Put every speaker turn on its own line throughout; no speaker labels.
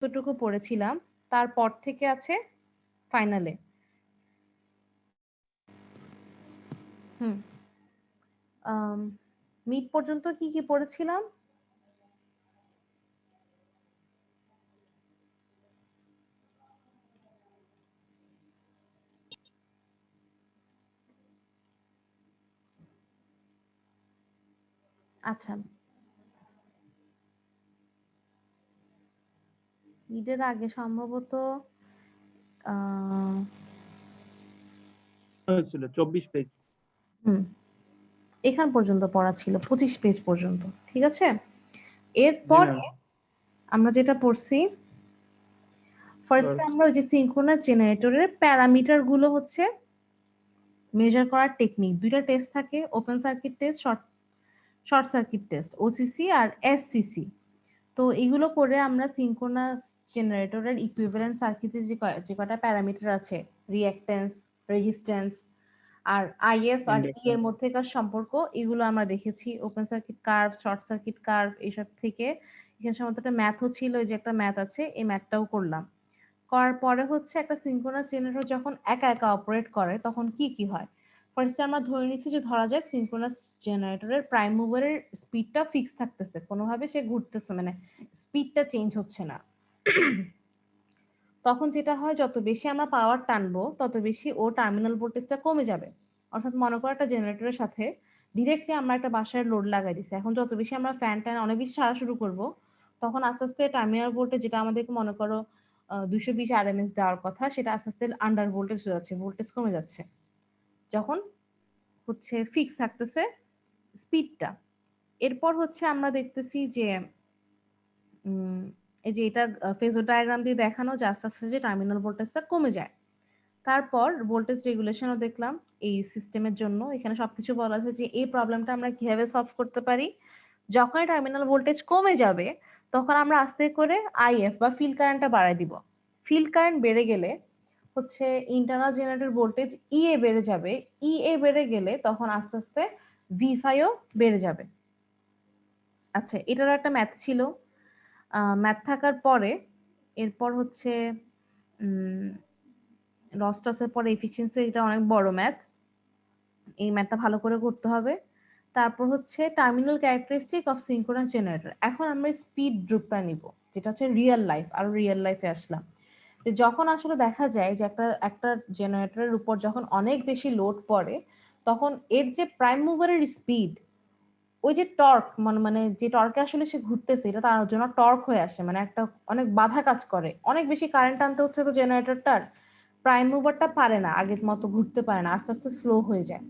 যতটুকু পড়েছিলাম তারপর থেকে আছে ফাইনালে। মিড পর্যন্ত কি কি পড়েছিলাম? আচ্ছা, মিডের আগে সম্ভবত
ছিল 24 পেজ।
এখান পর্যন্ত পড়া ছিল 25 পেজ পর্যন্ত, ঠিক আছে। এরপরে আমরা যেটা পড়ছি, ফার্স্টে আমরা ওই যে সিনক্রোনাস জেনারেটরের প্যারামিটার গুলো হচ্ছে মেজার করার টেকনিক, দুইটা টেস্ট থাকে, open circuit test, short circuit test, OCC আর এসসিসি। তো এগুলো করে আমরা সিনক্রোনাস জেনারেটরের ইকুইভ্যালেন্ট সার্কিটের যে কয়টা প্যারামিটার আছে, রিঅ্যাকট্যান্স, রেজিস্ট্যান্স আর আইএফ আর ই এর মধ্যেকার সম্পর্ক, এগুলো আমরা দেখেছি। Open circuit curve, short circuit curve, এইসব থেকে এখানে সম্ভবত একটা ম্যাথও ছিল, যে একটা ম্যাথ আছে, এই ম্যাথটাও করলাম। করার পরে হচ্ছে একটা সিনক্রোনাস জেনারেটর যখন একা একা অপারেট করে তখন কি কি হয়। ফার্স্টে আমরা ধরে নিচ্ছি যে ধরা যাক সিনক্রোনাস জেনারেটরের প্রাইম মুভারের স্পিডটা ফিক্স থাকতেছে, কোনোভাবে সে ঘুরতেছে, মানে স্পিডটা চেঞ্জ হচ্ছে না। তখন যেটা হয়, যত বেশি আমরা পাওয়ার টানবো তত বেশি ও টার্মিনাল ভোল্টেজটা কমে যাবে। অর্থাৎ মনে করো একটা জেনারেটরের সাথে ডিরেক্টলি আমরা একটা বাসায় লোড লাগাই দিছি, এখন যত বেশি আমরা ফ্যান ট্যান অনেক বেশি সারা শুরু করব, তখন আস্তে আস্তে টার্মিনাল ভোল্টেজ, যেটা আমাদেরকে মনে করো 220 আরএমএস দেওয়ার কথা, সেটা আস্তে আস্তে আন্ডার ভোল্টেজ হয়ে যাচ্ছে, ভোল্টেজ কমে যাচ্ছে, যখন হচ্ছে ফিক্স থাকতেছে স্পিডটা। এরপর হচ্ছে আমরা দেখতেছি যে এই যে এটা ফেজর ডায়াগ্রাম দিয়ে দেখানো যে আস্তে আস্তে যে টার্মিনাল ভোল্টেজটা কমে যায়। তারপর ভোল্টেজ রেগুলেশনও দেখলাম এই সিস্টেমের জন্য। এখানে সবকিছু বলা আছে যে এই প্রবলেমটা আমরা কিভাবে সলভ করতে পারি। যখন টার্মিনাল ভোল্টেজ কমে যাবে তখন আমরা আস্তে করে আইএফ বা ফিল্ড কারেন্টটা বাড়ায় দিব। ফিল্ড কারেন্ট বেড়ে গেলে হচ্ছে ইন্টারনাল জেনারেটর ভোল্টেজ ইএ বেড়ে যাবে, ইএ বেড়ে গেলে তখন আস্তে আস্তে ভি5ও বেড়ে যাবে। আচ্ছা, এটারও একটা ম্যাথ ছিল। ম্যাথ থাকার পরে এরপর হচ্ছে লস টসের পরে এফিসিয়েন্সি, এটা অনেক বড় ম্যাথ, এই ম্যাথটা ভালো করে করতে হবে। তারপর হচ্ছে terminal characteristic of synchronous generator. এখন আমরা স্পিড গ্রুপটা নিব, যেটা হচ্ছে রিয়েল লাইফ, আর রিয়েল লাইফে আসলাম। যে যখন আসলে দেখা যায় যে একটা জেনারেটরের উপর যখন অনেক বেশি লোড পড়ে, তখন এর যে প্রাইম মুভারের স্পিড, ওই যে টর্ক, মানে যে টর্কে আসলে সে ঘুরতেছে, এটা তার জন্য টর্ক হয়ে আসে, মানে একটা অনেক বাধা কাজ করে, অনেক বেশি কারেন্ট আনতে হচ্ছে তো জেনারেটরটার, প্রাইম মুভারটা পারে না, আগের মতো ঘুরতে পারে না, আস্তে আস্তে স্লো হয়ে যায়।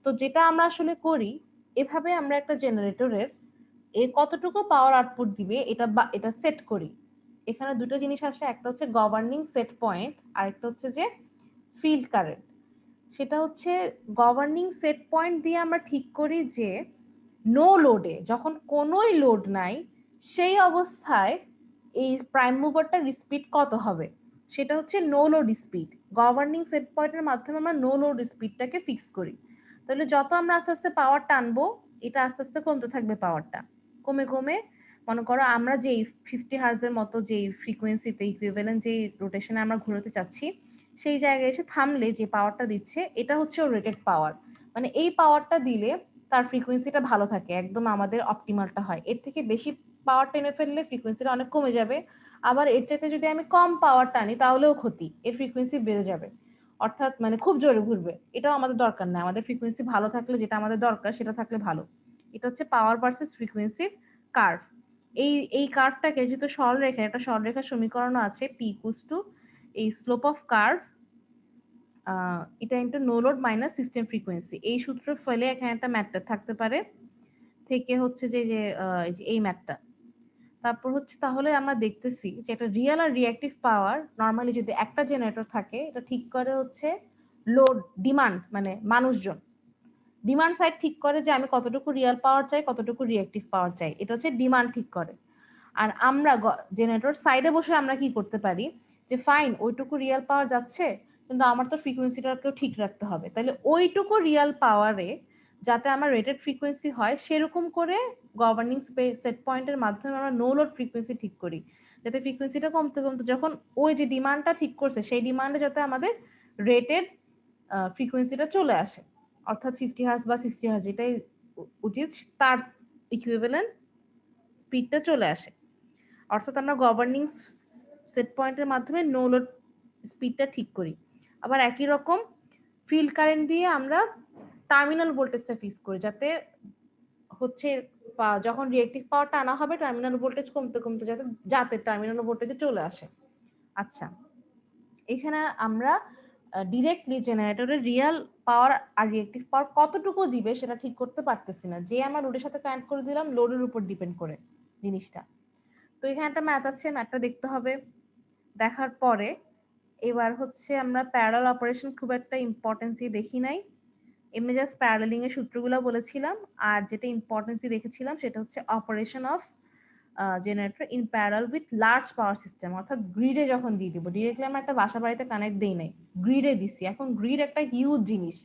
তো যেটা আমরা আসলে করি, এভাবে আমরা একটা জেনারেটরের কতটুকু পাওয়ার আউটপুট দিবে এটা সেট করি। এখানে দুটো জিনিস আসে, একটা হচ্ছে গভর্নিং সেট পয়েন্ট, আর একটা হচ্ছে যে ফিল্ড কারেন্ট। সেটা হচ্ছে গভর্নিং সেট পয়েন্ট দিয়ে আমরা ঠিক করি যে নো লোডে, যখন কোনোই লোড নাই সেই অবস্থায় এই প্রাইম মুভারটার স্পিড কত হবে, সেটা হচ্ছে no load speed. Governing set পয়েন্টের মাধ্যমে আমরা নো লোড স্পিডটাকে ফিক্স করি। তাহলে যত আমরা আস্তে আস্তে পাওয়ার টানবো, এটা আস্তে আস্তে কমতে থাকবে, পাওয়ারটা কমে কমে, মনে করো আমরা যেই 50 হার্টজের মতো যেই ফ্রিকোয়েন্সিতে ইকুইভ্যালেন্ট যেই রোটেশনে আমরা ঘোরাতে চাচ্ছি, সেই জায়গায় এসে থামলে যে পাওয়ারটা দিচ্ছে, এটা হচ্ছে ওর রেটেড পাওয়ার। মানে এই পাওয়ারটা দিলে তার ফ্রিকোয়েন্সিটা ভালো থাকে, একদম আমাদের অপটিমালটা হয়। এর থেকে বেশি পাওয়ার টেনে ফেললে ফ্রিকোয়েন্সিটা অনেক কমে যাবে, আবার এর চাইতে যদি আমি কম পাওয়ার টানি তাহলেও ক্ষতি, এর ফ্রিকোয়েন্সি বেড়ে যাবে, অর্থাৎ মানে খুব জোরে ঘুরবে, এটাও আমাদের দরকার না। আমাদের ফ্রিকোয়েন্সি ভালো থাকলে, যেটা আমাদের দরকার সেটা থাকলে ভালো। এটা হচ্ছে পাওয়ার ভার্সেস ফ্রিকোয়েন্সির কার্ভ। এই কার্ভটাকে যেহেতু সরলরেখা, একটা সরলরেখার সমীকরণও আছে, পি ইকুয়ালস টু এই স্লোপ অফ কার্ভ এটা into no load minus system frequency, এই সূত্র ফলে এখানে একটা ম্যাথটা থাকতে পারে, থেকে হচ্ছে যে এই ম্যাথটা। তারপর হচ্ছে তাহলে আমরা দেখতেছি যে একটা রিয়েল আর রিঅ্যাক্টিভ পাওয়ার নরমালি যদি একটা জেনারেটর থাকে, এটা ঠিক করে হচ্ছে লোড ডিমান্ড, মানে মানুষজন ডিমান্ড সাইড ঠিক করে যে আমি কতটুকু রিয়েল পাওয়ার চাই, কতটুকু রিঅ্যাক্টিভ পাওয়ার চাই, এটা হচ্ছে ডিমান্ড ঠিক করে। আর আমরা জেনারেটর সাইডে বসে আমরা কি করতে পারি, যে ফাইন ওইটুকু রিয়েল পাওয়ার যাচ্ছে, কিন্তু আমার তো ফ্রিকোয়েন্সিটাকেও ঠিক রাখতে হবে, তাহলে ওইটুকু রিয়েল পাওয়ারে যাতে আমার রেটেড ফ্রিকোয়েন্সি হয় সেরকম করে গভর্নিং সেট পয়েন্টের মাধ্যমে আমরা নো লোড ফ্রিকোয়েন্সি ঠিক করি, যাতে ফ্রিকোয়েন্সিটা কমতে কমতে যখন ওই যে ডিমান্ডটা ঠিক করছে সেই ডিমান্ডে যাতে আমাদের রেটেড ফ্রিকোয়েন্সিটা চলে আসে, অর্থাৎ 50 হার্জ বা 60 হার্জ যেটাই উচিত তার ইকুইভ্যালেন্ট স্পিডটা চলে আসে। অর্থাৎ আমরা গভর্নিং সেট পয়েন্টের মাধ্যমে নো লোড স্পিডটা ঠিক করি। আবার একই রকম ফিল্ড কারেন্ট দিয়ে আমরা টার্মিনাল ভোল্টেজটা ফিক্স করি, যাতে হচ্ছে যখন রিঅ্যাক্টিভ পাওয়ারটা আনা হবে টার্মিনাল ভোল্টেজ কমতে কমতে যাতে টার্মিনাল ভোল্টেজে চলে আসে। আচ্ছা, এখানে আমরা ডিরেক্টলি জেনারেটরের রিয়েল পাওয়ার আর রিঅ্যাক্টিভ পাওয়ার কতটুকু দিবে সেটা ঠিক করতে পারতেছি না, যে আমরা লোডের সাথে কানেক্ট করে দিলাম লোডের উপর ডিপেন্ড করে জিনিসটা। তো এখানে একটা ম্যাথ আছে, ম্যাথটা দেখতে হবে। দেখার পরে এবার হচ্ছে আমরা প্যারালাল অপারেশন খুব একটা ইম্পর্টেন্সই দেখি নাই, এমনি জাস্ট প্যারালেলিং এর সূত্রগুলো বলেছিলাম। আর যেটা ইম্পর্টেন্সই দেখেছিলাম সেটা হচ্ছে operation of generator in parallel with large power system, অর্থাৎ গ্রিডে যখন দিয়ে দিব। ডিরেক্টলি আমরা একটা বাসা বাড়িতে কানেক্ট দেই নাই, গ্রিডে দিছি। এখন গ্রিড একটা হিউজ জিনিস,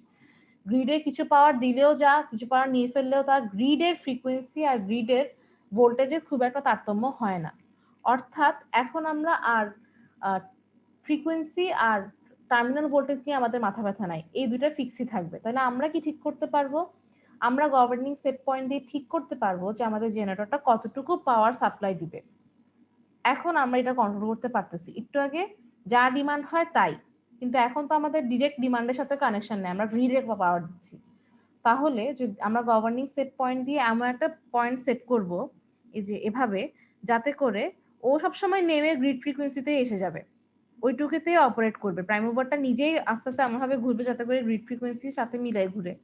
গ্রিডে কিছু পাওয়ার দিলেও যা কিছু পাওয়ার নিয়ে ফেললেও তা গ্রিডের ফ্রিকোয়েন্সি আর গ্রিডের ভোল্টেজে খুব একটা তারতম্য হয় না। অর্থাৎ এখন আমরা আর ফ্রিকোয়েন্সি আর টার্মিনাল ভোল্টেজ নিয়ে আমাদের মাথা ব্যথা নাই, এই দুটো ফিক্সই থাকবে। তাহলে আমরা কি ঠিক করতে পারবো? আমরা গভর্নিং সেট পয়েন্ট দিয়ে ঠিক করতে পারবো যে আমাদের জেনারেটরটা কতটুকু পাওয়ার সাপ্লাই দিবে। এখন আমরা এটা কন্ট্রোল করতে পারতেছি। একটু আগে যা ডিমান্ড হয় তাই, কিন্তু এখন তো আমাদের ডিরেক্ট ডিমান্ডের সাথে কানেকশন নেই, আমরা গ্রিডে পাওয়ার দিচ্ছি। তাহলে যদি আমরা গভর্নিং সেট পয়েন্ট দিয়ে এমন একটা পয়েন্ট সেট করব এই যে এভাবে, যাতে করে ও সবসময় নেমে গ্রিড ফ্রিকোয়েন্সিতে এসে যাবে, ওইটুকুতে অপারেট করবে। প্রাইম মুভারটা নিজেই আস্তে আস্তে এমনভাবে ঘুরবে যাতে করে গ্রিড ফ্রিকোয়েন্সির সাথে মিলাই ঘুরে।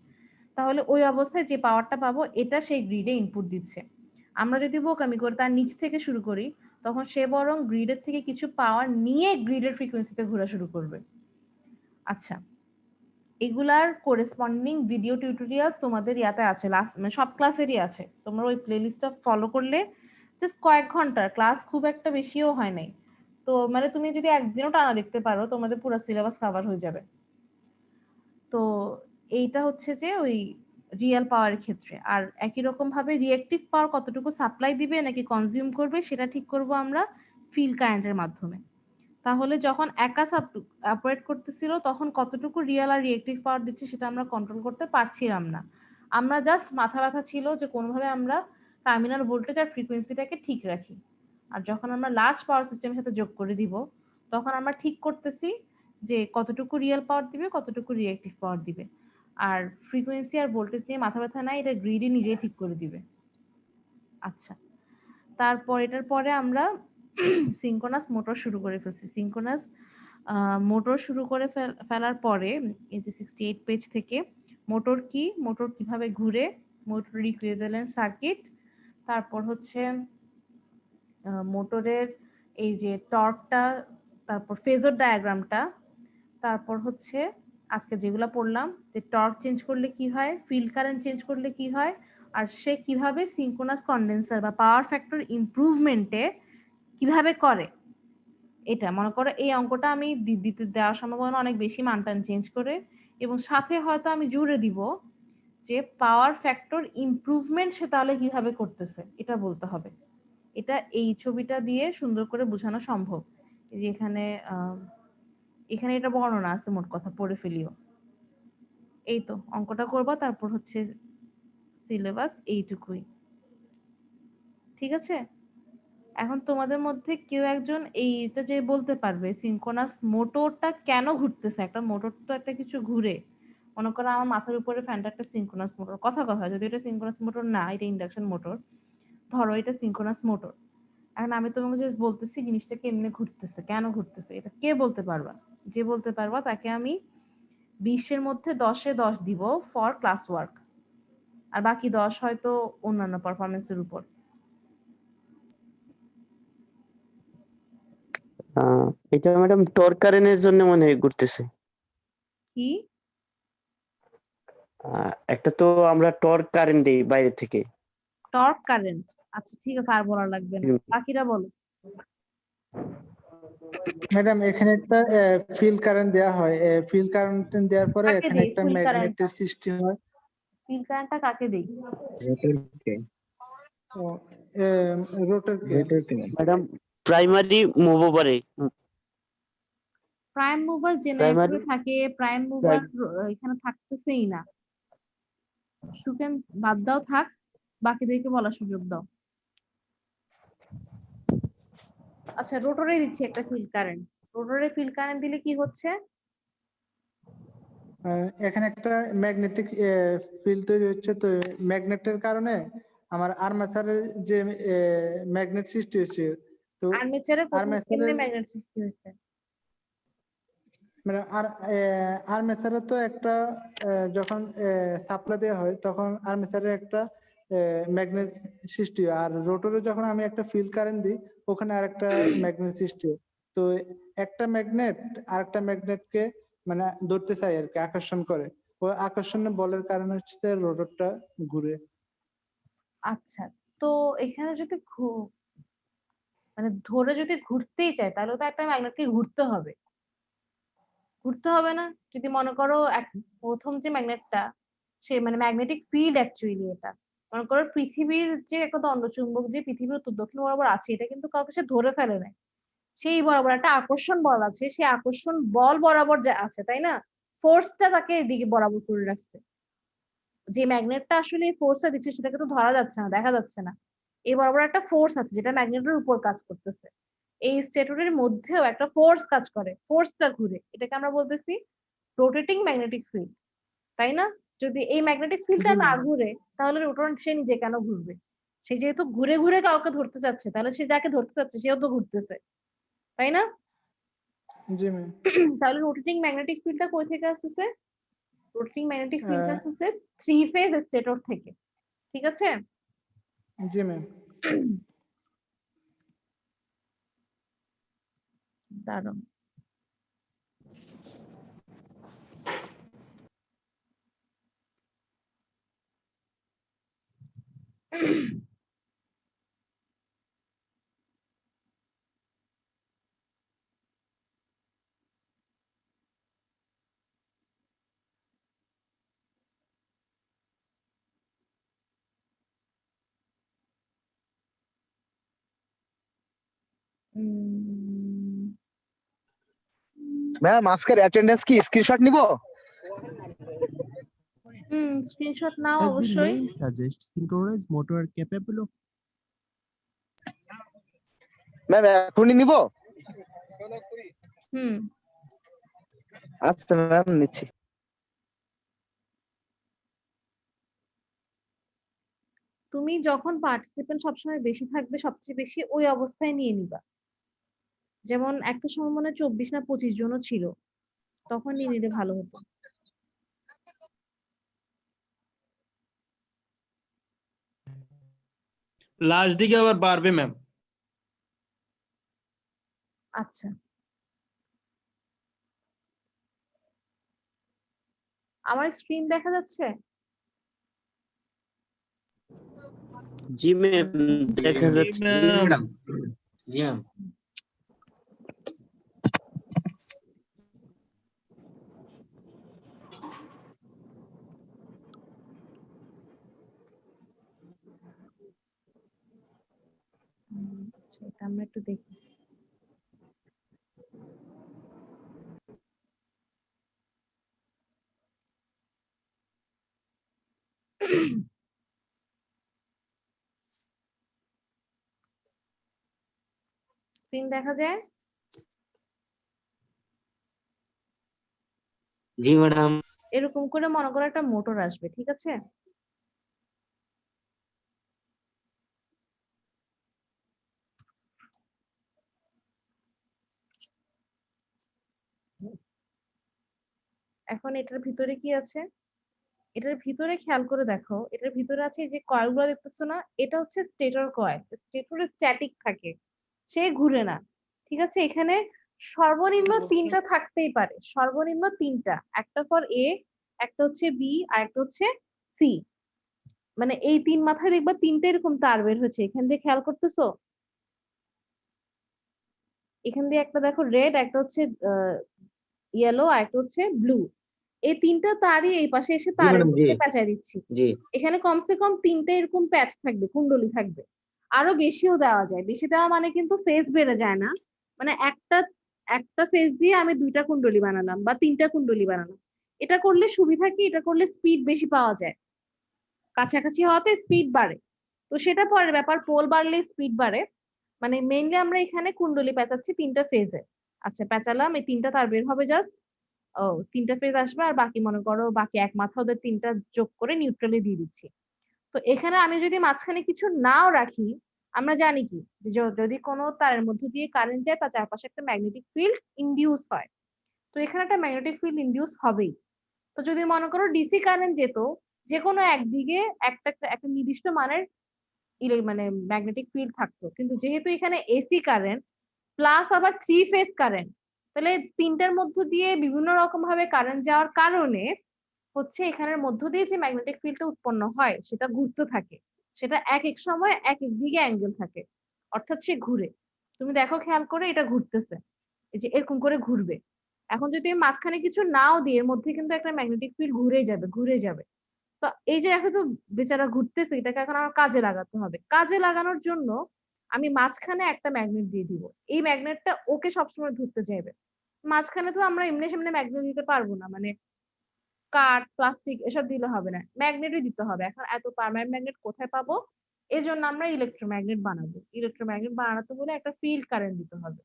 তাহলে ওই অবস্থায় যে পাওয়ারটা পাবো এটা সেই গ্রিডে ইনপুট দিচ্ছে। আমরা যদি বোকামি করে তার নিচ থেকে শুরু করি, তখন সে বরং গ্রিডের থেকে কিছু পাওয়ার নিয়ে গ্রিডের ফ্রিকোয়েন্সিতে ঘোরা শুরু করবে। আচ্ছা, এগুলার কোরেসপন্ডিং ভিডিও টিউটোরিয়ালস তোমাদের ইয়াতে আছে, লাস্ট মানে সব ক্লাসেরই আছে। তোমরা ওই প্লেলিস্টটা ফলো করলে জাস্ট কয়েক ঘন্টার ক্লাস, খুব একটা বেশিও হয় নাই। তো মানে তুমি যদি একদিনও টানা দেখতে পারো তোমাদের পুরো সিলেবাস কভার হয়ে যাবে। তো এইটা হচ্ছে যে ওই রিয়েল পাওয়ারের ক্ষেত্রে। আর একই রকম ভাবে রিঅ্যাক্টিভ পাওয়ার কতটুকু সাপ্লাই দিবে নাকি কনজিউম করবে সেটা ঠিক করব আমরা ফিল্ড কারেন্টের মাধ্যমে। তাহলে যখন একা অপারেট করতেছিল তখন কতটুকু রিয়েল আর রিঅ্যাক্টিভ পাওয়ার দিচ্ছে সেটা আমরা কন্ট্রোল করতে পারছিলাম না। আমরা জাস্ট মাথা ব্যথা ছিল যে কোনোভাবে আমরা টার্মিনাল ভোল্টেজ আর ফ্রিকোয়েন্সিটাকে ঠিক রাখি। আর যখন আমরা লার্জ পাওয়ার সিস্টেমের সাথে যোগ করে দিব তখন আমরা ঠিক করতেছি যে কতটুকু রিয়েল পাওয়ার দিবে কতটুকু রিঅ্যাক্টিভ পাওয়ার দিবে। আর ফ্রিকোয়েন্সি আর ভোল্টেজ নিয়ে মাথা ব্যথা নাই, এটা গ্রিডই নিজেই ঠিক করে দিবে। আচ্ছা, তারপর এটার পরে আমরা সিঙ্ক্রোনাস মোটর শুরু করে ফেলছি। সিঙ্ক্রোনাস মোটর শুরু করে ফেলার পরে এই যে 68 পেজ থেকে মোটর কি, মোটর কিভাবে ঘুরে, মোটর ইকুইভ্যালেন্ট সার্কিট, তারপর হচ্ছে মোটরের এই যে টর্কটা, তারপর ফেজর ডায়াগ্রামটা, তারপর হচ্ছে আজকে যেগুলো পড়লাম যে টর্ক চেঞ্জ করলে কি হয়, ফিল্ড কারেন্ট চেঞ্জ করলে কি হয়, আর সে কিভাবে সিঙ্ক্রোনাস কন্ডেন্সার বা পাওয়ার ফ্যাক্টর ইমপ্রুভমেন্টে কিভাবে করে। এটা মনে করো এই অঙ্কটা আমি দিতে দেওয়ার সম্ভাবনা অনেক বেশি, মানটান চেঞ্জ করে, এবং সাথে হয়তো আমি জুড়ে দিব যে পাওয়ার ফ্যাক্টর ইমপ্রুভমেন্ট সে তাহলে কিভাবে করতেছে এটা বলতে হবে। এটা এই ছবিটা দিয়ে সুন্দর করে বোঝানো সম্ভব। এই যে এখানে এখানে এটা বর্ণনা আছে, মোট কথা পড়ে ফেলিও। এই তো অঙ্কটা করবা, তারপর হচ্ছে সিলেবাস এইটুকুই, ঠিক আছে? এখন তোমাদের মধ্যে কেউ একজন এইটা যে বলতে পারবে সিঙ্ক্রোনাস মোটরটা কেন ঘুরতেছে? একটা মোটর তো একটা কিছু ঘুরে, মনে করো আমার মাথার উপরে ফ্যানটা একটা সিঙ্ক্রোনাস মোটর, কথা যদি এটা সিঙ্ক্রোনাস মোটর না, এটা ইন্ডাকশন মোটর, ধরো এটা সিঙ্ক্রোনাস মোটর। এখন আমি তোমাকে জাস্ট বলতেছি জিনিসটা কেমনে ঘুরতেছে, কেন ঘুরতেছে, এটা কে বলতে পারবা? যে বলতে পারবা তাকে আমি 20-এর মধ্যে 10-এ 10 দিব ফর ক্লাস ওয়ার্ক, আর বাকি 10 হয়তো অন্যান্য পারফরমেন্সের উপর।
এটা ম্যাডাম টর্ক কারেন্টের জন্য মনে হয় ঘুরতেছে।
কি
একটা তো আমরা টর্ক কারেন্ট দেই বাইরে থেকে।
Torque current? আচ্ছা ঠিক আছে, আর বলা লাগবে না, বাকিরা বলো।
ম্যাডাম এখানে একটা ফিল্ড কারেন্ট দেওয়া হয়, ফিল্ড কারেন্ট দেওয়ার পরে
কাকে
এখানে
দেই
একটা
ফিল্ড কারেন্টটা?
ম্যাগনেটের সৃষ্টি হয়।
ফিল্ড কারেন্টটা কাকে দেই?
রোটরকে
ও রোটরকে
রোটরকে
ম্যাডাম প্রাইমারি মুভওভারে
প্রাইম মুভার
প্রাইমারি
জেনারেটরে থাকে, প্রাইম মুভার এখানে থাকতেছেই না। সুকেন বাদ দাও, থাক, বাকিদেরকে বলার সুযোগ দাও। আচ্ছা, রোটরে দিচ্ছি একটা ফিল্ড কারেন্ট। রোটরে ফিল্ড কারেন্ট দিলে কি হচ্ছে?
এখানে একটা ম্যাগনেটিক ফিল্ড তৈরি হচ্ছে। তো ম্যাগনেটের কারণে আমার আর্মেচারের যে ম্যাগনেট সৃষ্টি হচ্ছে, তো
আর্মেচারে কোথায়
আর্মেচারের
ম্যাগনেট সৃষ্টি হয়েছে?
মানে আর্মেচারে তো একটা যখন সাপ্লাই দেওয়া হয় তখন আর্মেচারে একটা ম্যাগনেট সৃষ্টি হয়, আর রোটরে যখন আমি একটা ফিল্ড কারেন্ট দিই ওখানে আরেকটা ম্যাগনেট সৃষ্টি হয়। তো একটা ম্যাগনেট আরেকটা ম্যাগনেটকে মানে ধরতে চাই আর কি, আকর্ষণ করে। ও আকর্ষণের বলের কারণে হচ্ছে রোটরটা ঘুরে।
আচ্ছা, তো এখানে যদি মানে ধরে যদি ঘুরতেই চায় তাহলে তো একটা ম্যাগনেটকে ঘুরতে হবে, ঘুরতে হবে না? যদি মনে করো প্রথম যে ম্যাগনেটটা, সে মানে ম্যাগনেটিক ফিল্ড অ্যাকচুয়ালি এটা, মনে করো পৃথিবীর যে একটা দণ্ডচুম্বক যে পৃথিবীর উত্তর দক্ষিণ বরাবর আছে, এটা কিন্তু কাউকে সে ধরে ফেলে নাই। সেই বরাবর একটা আকর্ষণ বল আছে, সেই আকর্ষণ বল বরাবর যা আছে, তাই না? ফোর্সটা তাকে এদিকে বরাবর করে রাখছে। যে ম্যাগনেটটা আসলে ফোর্সটা দিচ্ছে সেটাকে তো ধরা যাচ্ছে না, দেখা যাচ্ছে না। এই বরাবর একটা ফোর্স আছে যেটা ম্যাগনেটের উপর কাজ করতেছে। এই স্টেটরের মধ্যেও একটা ফোর্স কাজ করে, ফোর্সটা ঘুরে, এটাকে আমরা বলতেছি রোটেটিং ম্যাগনেটিক ফিল্ড, তাই না? যদি এই ম্যাগনেটিক ফিল্ডটা
জি
না
ম্যাম।
ঘুরে তাহলে রোটর সে নিজে কেন ঘুরবে? সে যেহেতু ঘুরে ঘুরে কাউকে ধরতে চাচ্ছে, তাহলে সে যাকে ধরতে চাচ্ছে সেও তো ঘুরতেছে, তাই না?
জি ম্যাম।
তাহলে রোটেটিং ম্যাগনেটিক ফিল্ডটা কই থেকে আসতেছে? রোটেটিং ম্যাগনেটিক ফিল্ডটা আসতেছে 3 ফেজ স্টেটর থেকে, ঠিক আছে?
জি ম্যাম।
দাঁড়াও,
ম্যাম আজকের অ্যাটেন্ডেন্স কি স্ক্রিনশট নিব?
স্ক্রিনশট নাও
As the
অবশ্যই।
name suggests, synchronous motor are capable of
ma'am এখনই নিব?
হুম
আচ্ছা ম্যাম নিচ্ছি।
তুমি যখন পার্টিসিপেন্ট সবসময় বেশি থাকবে, সবচেয়ে বেশি ওই অবস্থায় নিয়ে নিবা। যেমন একটা সময় মনে হয় 24 না 25 জনও ছিল, তখন নিয়ে নিলে ভালো হতো।
লাস্ট দিকে আবার বাড়বে ম্যাম।
আচ্ছা, আমার স্ক্রিন দেখা যাচ্ছে?
জি ম্যাম দেখা যাচ্ছে।
ম্যাডাম জি ম্যাম।
আচ্ছা, এটা আমরা একটু দেখি। স্ক্রিন দেখা যায়?
জি ম্যাডাম।
এরকম করে মনে করো একটা মোটর আসবে, ঠিক আছে? এখন এটার ভিতরে কি আছে? এটার ভিতরে খেয়াল করে দেখো, এটার ভিতরে আছে এই যে কয়েলগুলো দেখতেছো না, এটা হচ্ছে স্টেটর কয়েল। স্টেটরে স্ট্যাটিক থাকে, সে ঘুরে না, ঠিক আছে? এখানে সর্বনিম্ন 3টা থাকতেই পারে, সর্বনিম্ন 3টা, একটা ফর এ, একটা হচ্ছে বি, আর একটা হচ্ছে সি। মানে এই 3 মাথায় দেখবা 3টে এরকম তার বের হয়েছে, এখান দিয়ে খেয়াল করতেছো? এখান দিয়ে একটা দেখো রেড, একটা হচ্ছে ইয়েলো, আর একটা হচ্ছে ব্লু। এই তিনটা তারই এই পাশে এসে
জি
তারের
ম্যাডাম, জি
মধ্যে পেঁচায় দিচ্ছি।
জি
এখানে কমসে কম 3টে এরকম প্যাচ থাকবে, কুণ্ডলী থাকবে। আরো বেশিও দেওয়া যায়। বেশি দেওয়া মানে কিন্তু ফেজ বেড়ে যায় না। মানে একটা ফেজ দিয়ে আমি 2টা কুণ্ডলী বানালাম বা 3টা কুণ্ডলী বানালাম। এটা করলে সুবিধা কি? এটা করলে স্পিড বেশি পাওয়া যায়। কাছাকাছি হওয়াতে স্পিড বাড়ে। তো সেটা পরের ব্যাপার, পোল বাড়লে স্পিড বাড়ে। মানে মেইনলি আমরা এখানে কুণ্ডলী পেঁচাচ্ছি 3টা ফেজে। আচ্ছা পেঁচালাম, এই 3টা তার বের হবে জাস্ট। ও 3টা ফেজ আসবে আর বাকি মনে করো বাকি এক মাথা ওদের 3টা যোগ করে নিউট্রালে দিয়ে দিচ্ছি। তো এখানে আমি যদি মাঝখানে কিছু নাও রাখি, আমরা জানি কি যে যদি কোনো তারের মধ্য দিয়ে কারেন্ট যায় তার চারপাশে একটা ম্যাগনেটিক ফিল্ড ইনডিউস হয়। তো এখানে একটা ম্যাগনেটিক ফিল্ড ইনডিউস হবেই। তো যদি মনে করো ডিসি কারেন্ট যেত, যে কোনো একদিকে একটা নির্দিষ্ট মানের মানে ম্যাগনেটিক ফিল্ড থাকতো, কিন্তু যেহেতু এখানে এসি কারেন্ট প্লাস আবার 3 ফেজ কারেন্ট, তাহলে 3টার মধ্য দিয়ে বিভিন্ন রকম ভাবে কারেন্ট যাওয়ার কারণে হচ্ছে এখানের মধ্য দিয়ে যে ম্যাগনেটিক ফিল্ডটা উৎপন্ন হয় সেটা ঘুরতে থাকে। সেটা এক এক সময় এক এক দিকে অ্যাঙ্গেল থাকে, অর্থাৎ সে ঘুরে। তুমি দেখো খেয়াল করে এটা ঘুরতেছে, এই যে এরকম করে ঘুরবে। এখন যদি আমি মাঝখানে কিছু নাও দিই, এর মধ্যে কিন্তু একটা ম্যাগনেটিক ফিল্ড ঘুরে যাবে ঘুরে যাবে। তো এই যে এখন তো বেচারা ঘুরতেছে, এটাকে এখন আমার কাজে লাগাতে হবে। কাজে লাগানোর জন্য আমি মাঝখানে একটা ম্যাগনেট দিয়ে দিব। এই ম্যাগনেটটা ওকে সবসময় ধরতে চাইবে। মাঝখানে তো আমরা এমনি সামনে ম্যাগনেট দিতে পারবো না, মানে কাঠ প্লাস্টিক এসব দিলে হবে না, ম্যাগনেটই দিতে হবে। এখন এত পার্মানেন্ট ম্যাগনেট কোথায় পাবো? এই জন্য আমরা ইলেকট্রোম্যাগনেট বানাবো। ইলেকট্রোম্যাগনেট বানাতে হলে একটা ফিল্ড কারেন্ট দিতে হবে।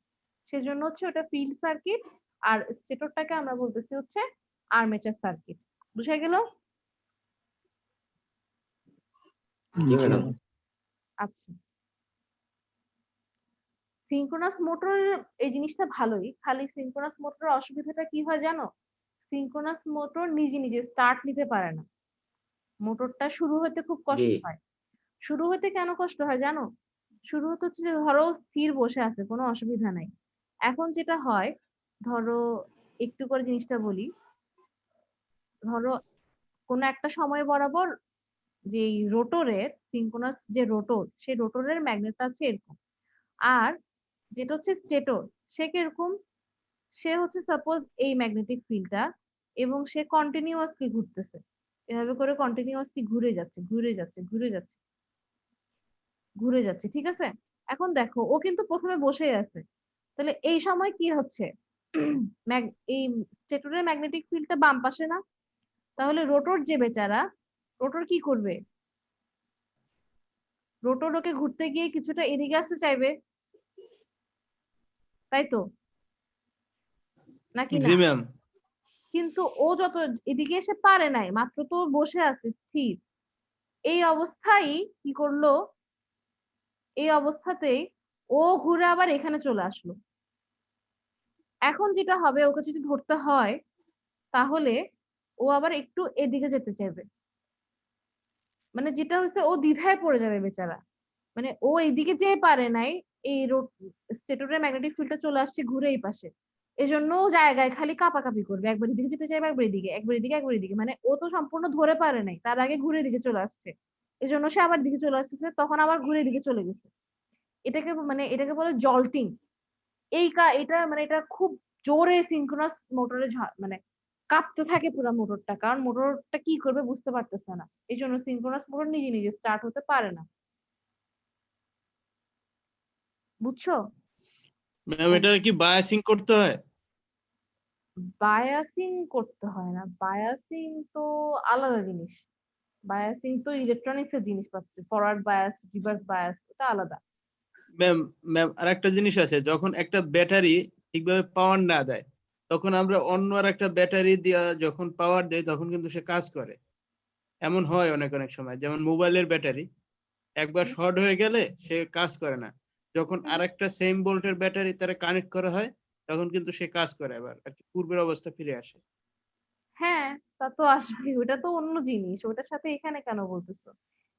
সেজন্য হচ্ছে ওটা ফিল্ড সার্কিট, আর স্টেটরটাকে আমরা বলতেছি হচ্ছে আর্মেচার সার্কিট। বুঝা গেল?
জি ম্যাডাম।
আচ্ছা, সিনক্রোনাস মোটর এই জিনিসটা ভালোই, খালি সিনক্রোনাস মোটরের অসুবিধাটা কি হয় জানো? সিনক্রোনাস মোটর নিজে নিজে স্টার্ট নিতে পারে না। মোটরটা শুরু হতে খুব
জি
কষ্ট হয়। শুরু হতে কেন কষ্ট হয় জানো? শুরু হতে হচ্ছে যে ধরো স্থির বসে আছে, কোনো অসুবিধা নাই। এখন যেটা হয়, ধরো একটু করে জিনিসটা বলি, ধরো কোনো একটা সময় বরাবর যে রোটরের সিনক্রোনাস যে রোটর, সেই রোটরের ম্যাগনেট আছে এরকম। আর যেটা হচ্ছে স্টেটর, সে কিরকম? সে হচ্ছে সাপোজ এই ম্যাগনেটিক ফিল্ডটা, এবং সে কন্টিনিউয়াসলি ঘুরতেছে। এভাবে করে কন্টিনিউয়াসলি ঘুরে যাচ্ছে ঘুরে যাচ্ছে ঘুরে যাচ্ছে ঘুরে যাচ্ছে, ঠিক আছে? এখন দেখো ও কিন্তু প্রথমে বসেই আছে। তাহলে এই সময় কি হচ্ছে? এই স্টেটরের ম্যাগনেটিক ফিল্ডটা বাম পাশে না? তাহলে রোটর যে বেচারা, রোটর কি করবে? রোটর ওকে ঘুরতে গিয়ে কিছুটা এদিকে আসতে চাইবে, তাই তো? নাকি না?
জি ম্যাম।
কিন্তু ও যত এদিকে এসে পারে নাই, মাত্র তো বসে আছে স্থির। এই অবস্থায় কি করলো? এই অবস্থাতেই ও ঘুরে আবার এখানে চলে আসলো। এখন যেটা হবে, ওকে যদি ধরতে হয় তাহলে ও আবার একটু এদিকে যেতে চাইবে। মানে যেটা হচ্ছে ও দ্বিধায় পড়ে যাবে বেচারা। মানে ও এইদিকে যেয়ে পারে নাই, এই স্টেটরের ম্যাগনেটিক ফিল্ডটা চলে আসছে ঘুরে এই পাশে। এজন্য ও জায়গায় খালি কাঁপাকাঁপি করবে, একবার এদিকে যেতে চাইবে একবার এদিকে একবার এদিকে একবার এদিকে, মানে ও তো সম্পূর্ণ ধরে পারে নাই, তার আগে ঘুরে দিকে চলে আসছে। এজন্য সে আবার দিকে চলে আসছে, তখন আবার ঘুরে দিকে চলে গেছে। এটাকে বলে জল্টিং। এটা মানে এটা খুব জোরে সিনক্রোনাস মোটরে মানে কাঁপতে থাকে পুরো মোটরটা, কারণ মোটরটা কি করবে বুঝতে পারতেছে না। এই জন্য সিনক্রোনাস মোটর নিজে নিজে স্টার্ট হতে পারে না। বুঝছো?
ম্যাম, এটা কি বায়াসিং করতে হয়?
বায়াসিং করতে হয় না, বায়াসিং তো আলাদা জিনিস। বায়াসিং তো ইলেকট্রনিক্স এর জিনিসপত্র, ফরওয়ার্ড বায়াস রিভার্স বায়াস এটা আলাদা।
ম্যাম, ম্যাম আর একটা জিনিস আছে, যখন একটা ব্যাটারি ঠিকভাবে পাওয়ার না দেয়, তখন আমরা অন্য আর একটা ব্যাটারি দিয়া যখন পাওয়ার দেয় তখন কিন্তু সে কাজ করে। এমন হয় অনেক অনেক সময়, যেমন মোবাইলের ব্যাটারি একবার শর্ট হয়ে গেলে সে কাজ করে না। যখন আরেকটা সেম ভোল্টের ব্যাটারি তারা কানেক্ট করা হয় তখন কিন্তু সে কাজ করে, আবার আর কি পূর্বের অবস্থা ফিরে আসে।
হ্যাঁ, তা তো আসবে, ওটা তো অন্য জিনিস, ওটার সাথে এখানে কেন বলতেছো?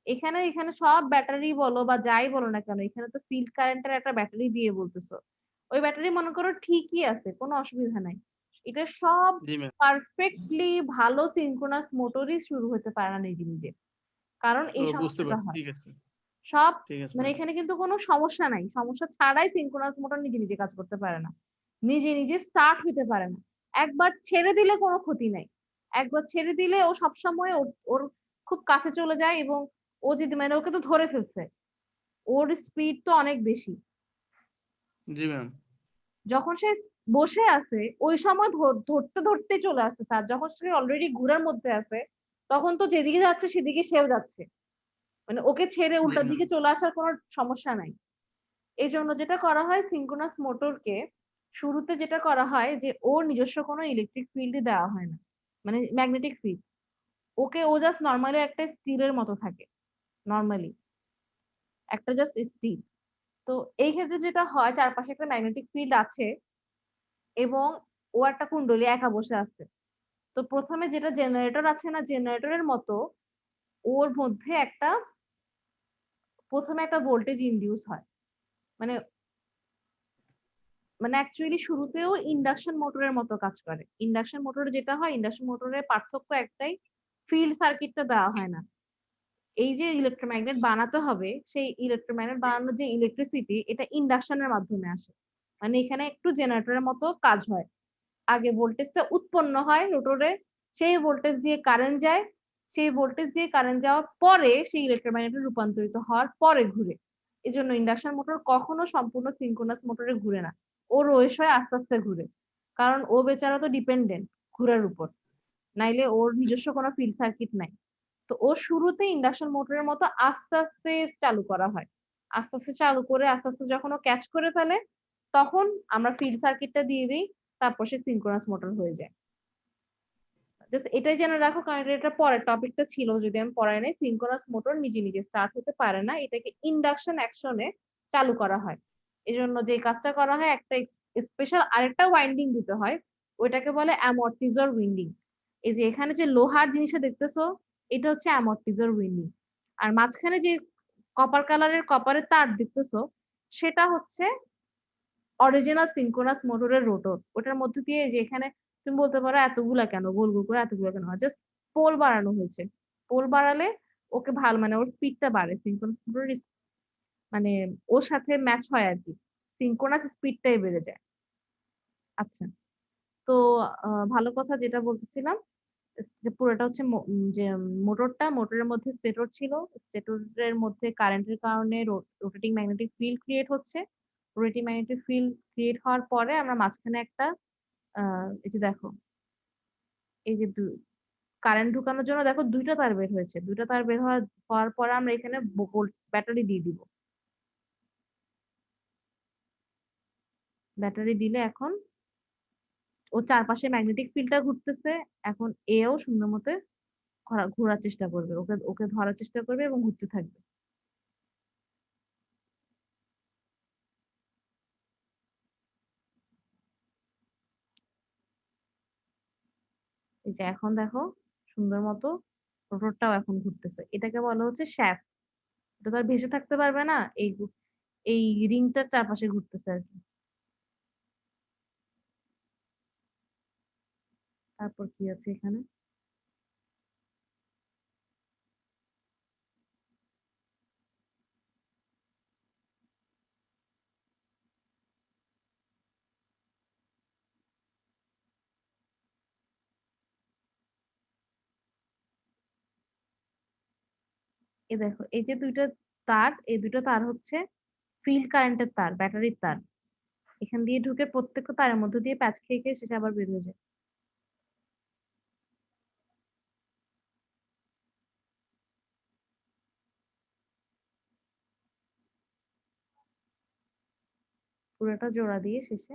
এখানে এখানে সব ব্যাটারি বলো বা যাই বলো না কেন, এখানে তো ফিল্ড কারেন্টের একটা ব্যাটারি দিয়ে বলতেছো। ওই ব্যাটারি মনে করো ঠিকই আছে, কোনো অসুবিধা নাই। এটা সব
জি ম্যাম।
পারফেক্টলি ভালো সিনক্রোনাস মোটরই শুরু হতে পারে না নিজে নিজে, কারণ
ও,
এই
বুঝতে
সমস্যাটা
পারছি,
হয়।
ঠিক আছে।
সব
ঠিক আছে
মানে
ম্যাম।
এখানে কিন্তু কোনো সমস্যা নাই, সমস্যা ছাড়াই সিনক্রোনাস মোটর নিজে নিজে কাজ করতে পারে না, নিজে নিজে স্টার্ট হতে পারে না। একবার ছেড়ে দিলে কোনো ক্ষতি নাই, একবার ছেড়ে দিলে ও সবসময় ওর খুব কাছে চলে যায়, এবং ও যদি মানে ওকে তো ধরে ফেলছে, ওর স্পিড তো অনেক বেশি।
জি ম্যাম।
যখন সে বসে আছে ওই সময় ধরতে ধরতে চলে আসছে স্যার, যখন সে অলরেডি ঘোরার মধ্যে আছে তখন তো যেদিকে যাচ্ছে সেদিকে সেও যাচ্ছে, মানে ওকে ছেড়ে
জি
উল্টার
ম্যাম।
দিকে চলে আসার কোনো সমস্যা নাই। এই জন্য যেটা করা হয় সিনক্রোনাস মোটরকে শুরুতে যেটা করা হয় যে ওর নিজস্ব কোনো ইলেকট্রিক ফিল্ডই দেওয়া হয় না, মানে ম্যাগনেটিক ফিল্ড। ও জাস্ট নর্মালি একটা স্টিলের মতো থাকে, নর্মালি একটা জাস্ট স্টিল। তো এই ক্ষেত্রে যেটা হয় চারপাশে একটা ম্যাগনেটিক ফিল্ড আছে এবং ও একটা কুণ্ডলী একা বসে আছে। তো প্রথমে যেটা জেনারেটর আছে না, জেনারেটরের মতো ওর মধ্যে প্রথমে একটা ভোল্টেজ ইনডিউস হয়, মানে মানে অ্যাকচুয়ালি শুরুতেও ইন্ডাকশন মোটরের মতো কাজ করে। ইন্ডাকশন মোটরে যেটা হয়, ইন্ডাকশন মোটরের পার্থক্য একটাই, ফিল্ড সার্কিটটা দেওয়া হয় না। এই যে ইলেকট্রোম্যাগনেট বানাতে হবে, সেই ইলেকট্রোম্যাগনেট বানানোর যে ইলেকট্রিসিটি এটা ইন্ডাকশনের মাধ্যমে আসে, মানে এখানে একটু জেনারেটরের মতো কাজ হয়। আগে ভোল্টেজটা উৎপন্ন হয় রোটরে, সেই ভোল্টেজ দিয়ে কারেন্ট যায়, সেই ভোল্টেজ দিয়ে কারেন্ট যাওয়ার পরে সেই ইলেকট্রোম্যাগনেটে রূপান্তরিত হওয়ার পরে ঘুরে। এই জন্য ইন্ডাকশন মোটর কখনো সম্পূর্ণ সিনক্রোনাস মোটরে ঘুরে না, ও রয়েস হয়ে আস্তে আস্তে ঘুরে, কারণ ও বেচারা তো ডিপেন্ডেন্ট ঘুরার উপর, নাইলে ওর নিজস্ব কোনো ফিল্ড সার্কিট নাই। তো ও শুরুতে ইন্ডাকশন মোটরের মতো আস্তে আস্তে চালু করা হয়, আস্তে আস্তে চালু করে আস্তে আস্তে যখন ও ক্যাচ করে ফেলে তখন আমরা ফিল্ড সার্কিটটা দিয়ে দিই, তারপর সে সিনক্রোনাস মোটর হয়ে যায়। জাস্ট এটাই জেনে রাখো, কারণ এটা পরের টপিকটা ছিল, যদি আমি পড়াই নাই। সিনক্রোনাস মোটর নিজে নিজে স্টার্ট হতে পারে না, এটাকে ইন্ডাকশন অ্যাকশনে চালু করা হয়। এই জন্য যে কাজটা করা হয়, একটা স্পেশাল আরেকটা ওয়াইন্ডিং দিতে হয়, ওইটাকে বলে অ্যামর্টিজর উইন্ডিং। এই যে এখানে যে লোহার জিনিসটা দেখতেছো, এটা হচ্ছে অ্যামর্টিজর উইন্ডিং। আর মাঝখানে যে কপারের তার দেখতেছো, সেটা হচ্ছে অরিজিনাল সিনক্রোনাস মোটরের রোটর। ওটার মধ্যে দিয়ে যে এখানে তুমি বলতে পারো এতগুলা কেন, গোল গোল করে এতগুলা কেন, জাস্ট পোল বাড়ানো হয়েছে। পোল বাড়ালে ওকে ভালো, মানে ওর স্পিডটা বাড়ে, সিনক্রোনাস মোটরের মানে ওর সাথে ম্যাচ হয় আর কি, সিনক্রোনাস স্পিডটাই বেড়ে যায়। আচ্ছা, তো ভালো কথা যেটা বলতেছিলাম, যে পুরোটা হচ্ছে যে মোটরের মধ্যে স্টেটর ছিল, স্টেটরের মধ্যে কারেন্টের কারণে রোটেটিং ম্যাগনেটিক ফিল্ড ক্রিয়েট হচ্ছে। রোটেটিং ম্যাগনেটিক ফিল্ড ক্রিয়েট হওয়ার পরে আমরা মাঝখানে একটা এই যে দেখো, এই যে কারেন্ট ঢুকানোর জন্য দেখো দুইটা তার বের হয়েছে, দুইটা তার বের হওয়ার পরে আমরা এখানে ব্যাটারি দিয়ে দিব। ব্যাটারি দিলে এখন ও চারপাশে ম্যাগনেটিক ফিল্ডটা ঘুরতেছে, এখন এও সুন্দর মতো ঘোরার চেষ্টা করবে, ওকে ওকে ধরার চেষ্টা করবে এবং ঘুরতে থাকবে। এই যে এখন দেখো সুন্দর মতো রোটরটাও এখন ঘুরতেছে, এটাকে বলা হচ্ছে শ্যাফট। এটা তো আর ভেসে থাকতে পারবে না, এই রিংটার চারপাশে ঘুরতেছে আর কি। তারপর কি আছে এখানে, এই দেখো এই যে দুইটা তার, এই দুটো তার হচ্ছে ফিল্ড কারেন্টের তার, ব্যাটারির তার। এখান দিয়ে ঢুকে প্রত্যেকটা তারের মধ্যে দিয়ে প্যাচ খেয়ে খেয়ে শেষে আবার বের হয়ে যায়। পুরোটা জোড়া দিয়ে শেষে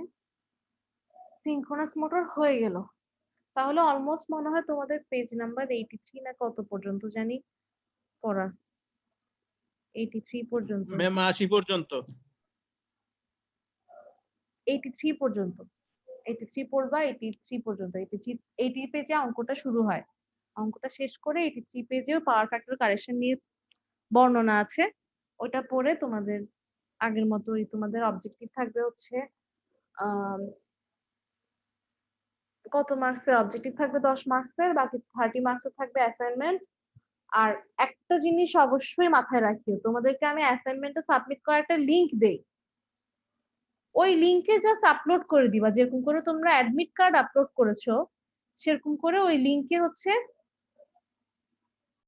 সিনক্রোনাস মোটর হয়ে গেল। তাহলে অলমোস্ট মনে হয় তোমাদের পেজ নাম্বার 83 না কত পর্যন্ত জানি পড়া, 83 পর্যন্ত,
ম্যাম 80 পর্যন্ত।
83 পর্যন্ত, 83 পড়বা, 83 পর্যন্ত, 80 পেজে অঙ্কটা শুরু হয়। অঙ্কটা শেষ করে 83 পেজেও পাওয়ার ফ্যাক্টর কারেকশন নিয়ে বর্ণনা আছে, ওটা পড়ে তোমাদের আগের মতোই তোমাদের অবজেক্টিভ থাকবে হচ্ছে আহ কত মার্কসের অবজেক্টিভ থাকবে, 10 মার্কসের, বাকি 30 মার্কসের থাকবে অ্যাসাইনমেন্ট। আর একটা জিনিস অবশ্যই মাথায় রাখিও, তোমাদেরকে আমি অ্যাসাইনমেন্টটা সাবমিট করার একটা লিংক দেই, ওই লিংকে জাস্ট আপলোড করে দিবা, যেরকম করে তোমরা অ্যাডমিট কার্ড আপলোড করেছো সেরকম করে ওই লিঙ্কে হচ্ছে